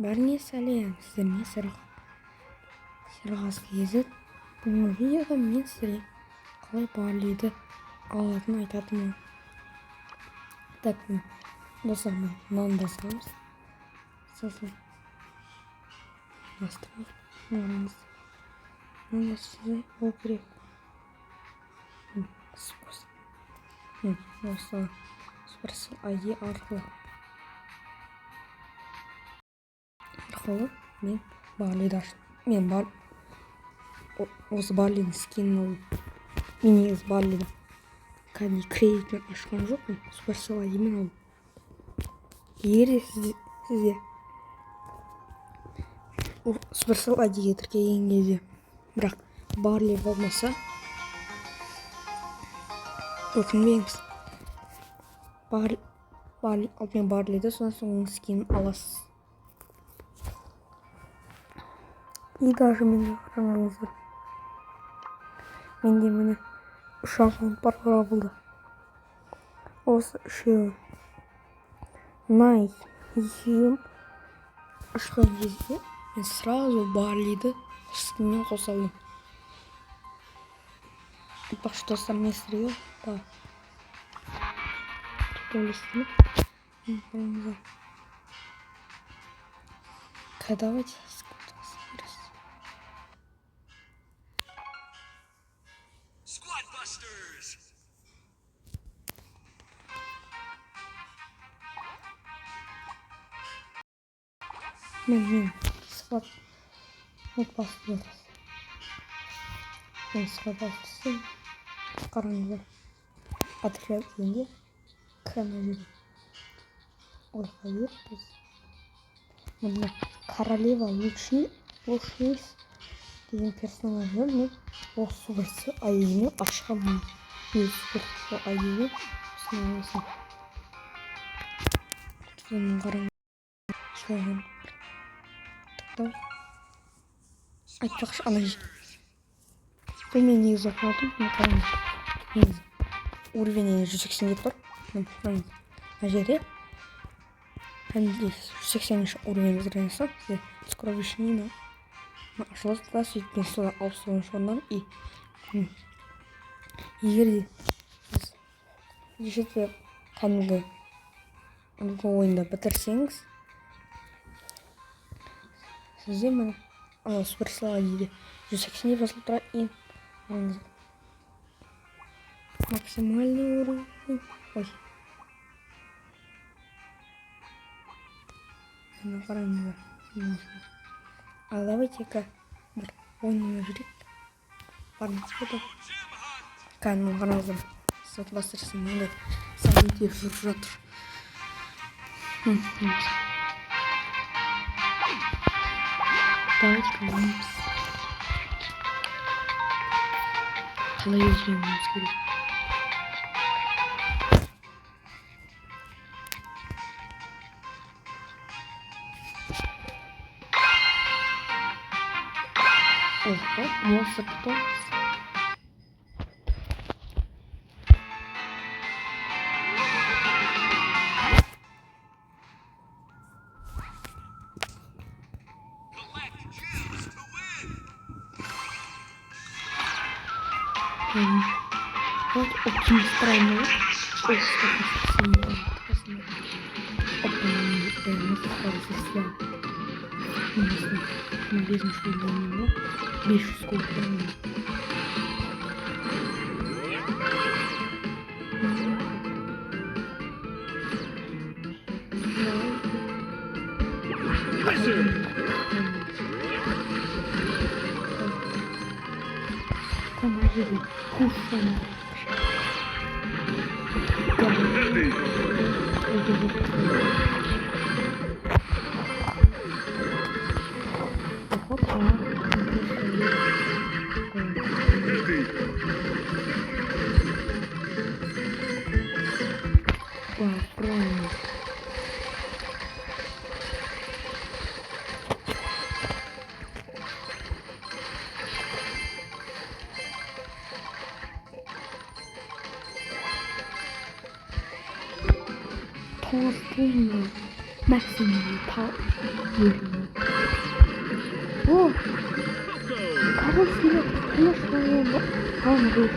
бәріңе сәлем, сіздермен серғазы кезі. Бүгінгі видеода мен сіздерге қалай Барлиді алатынын айтатынмын. Так, достар, мынаны басамыз. Сосын бастырмыз. Мынаны сізде ол керек. Осы Supercell ID арқылы мен Барлиді аштым. Осы Барлидің скинін алып, мен негізі Барлиді кредитпен ашқан жоқпын, Supercell ID-мен алып. Егер де сізде Supercell ID-ге тіркеген кезде бірақ Барли болмаса, өкінбеңіз. Алдымен Барлиді, соң скинін аласыз. И даже менде қараңыздар. Менде міне 3 аккаунт бар болды. Осы үшеуі. Екеуін ашқан кезде мен сразу Барлиді скинмен қоса аламын. Так что сам не стрел, да. Давайте мен схватбастерс қараңыздар. Отряд дегенде мына королева лучниц деген персонажды мен осы Supercell ID-ні ашқанмын. Supercell ID-ні ұсынамын. Қараңыздар. Айтпақшы ана бұл мен негізі оқыдым. Негізі уровень 180 тұр. Мына жерде 180 уровень ізгірінесің. Скоровишнина ашылыз да сөйтпен сода ауысуын шоннан. Егер де сіз кәдімгі ойында бітірсеңіз, сізде мен Supercell ID-де 180 басылып тұрады. Максимальный уровень. Қараңыздар. А давайте-ка бір ойынына жүрек. Бармыз бұда. Қараңыздар. Сотбастырсын мұндай события жүріп жатыр. Давайте-ка ойнаймыз. Қалай өзгереміз керек. Монстр питомец. Вот очень странно. Бизнес него 500 сколько. Maximum power. О! Кого сильно? Конечно, его. Он вышел.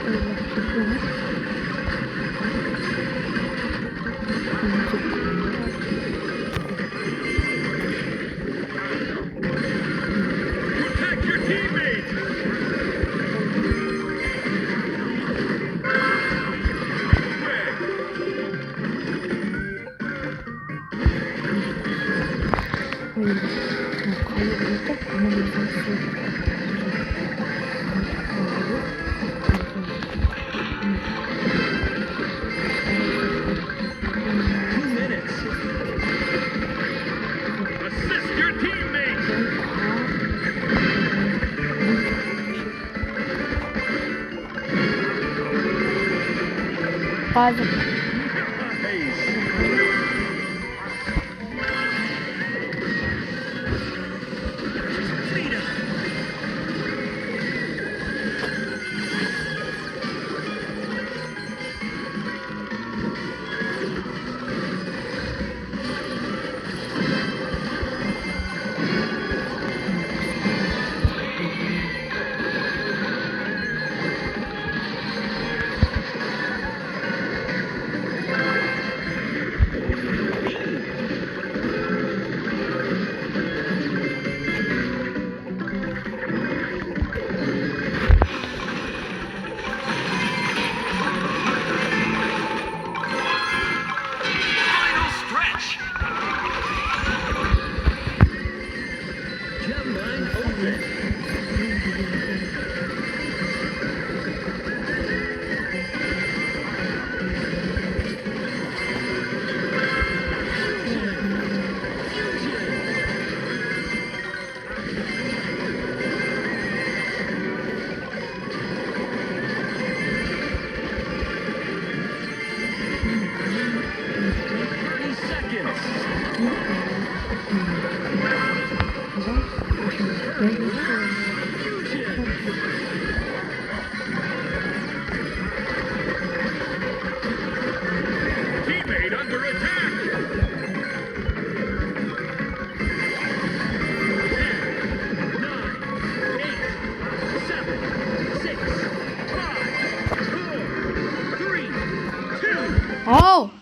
Protect your teammates! Assist your teammates! Падает. Final stretch! Gem line open. Teammate under attack! 10, 9, 8, 7, 6, 5, 4, 3, 2, Оу!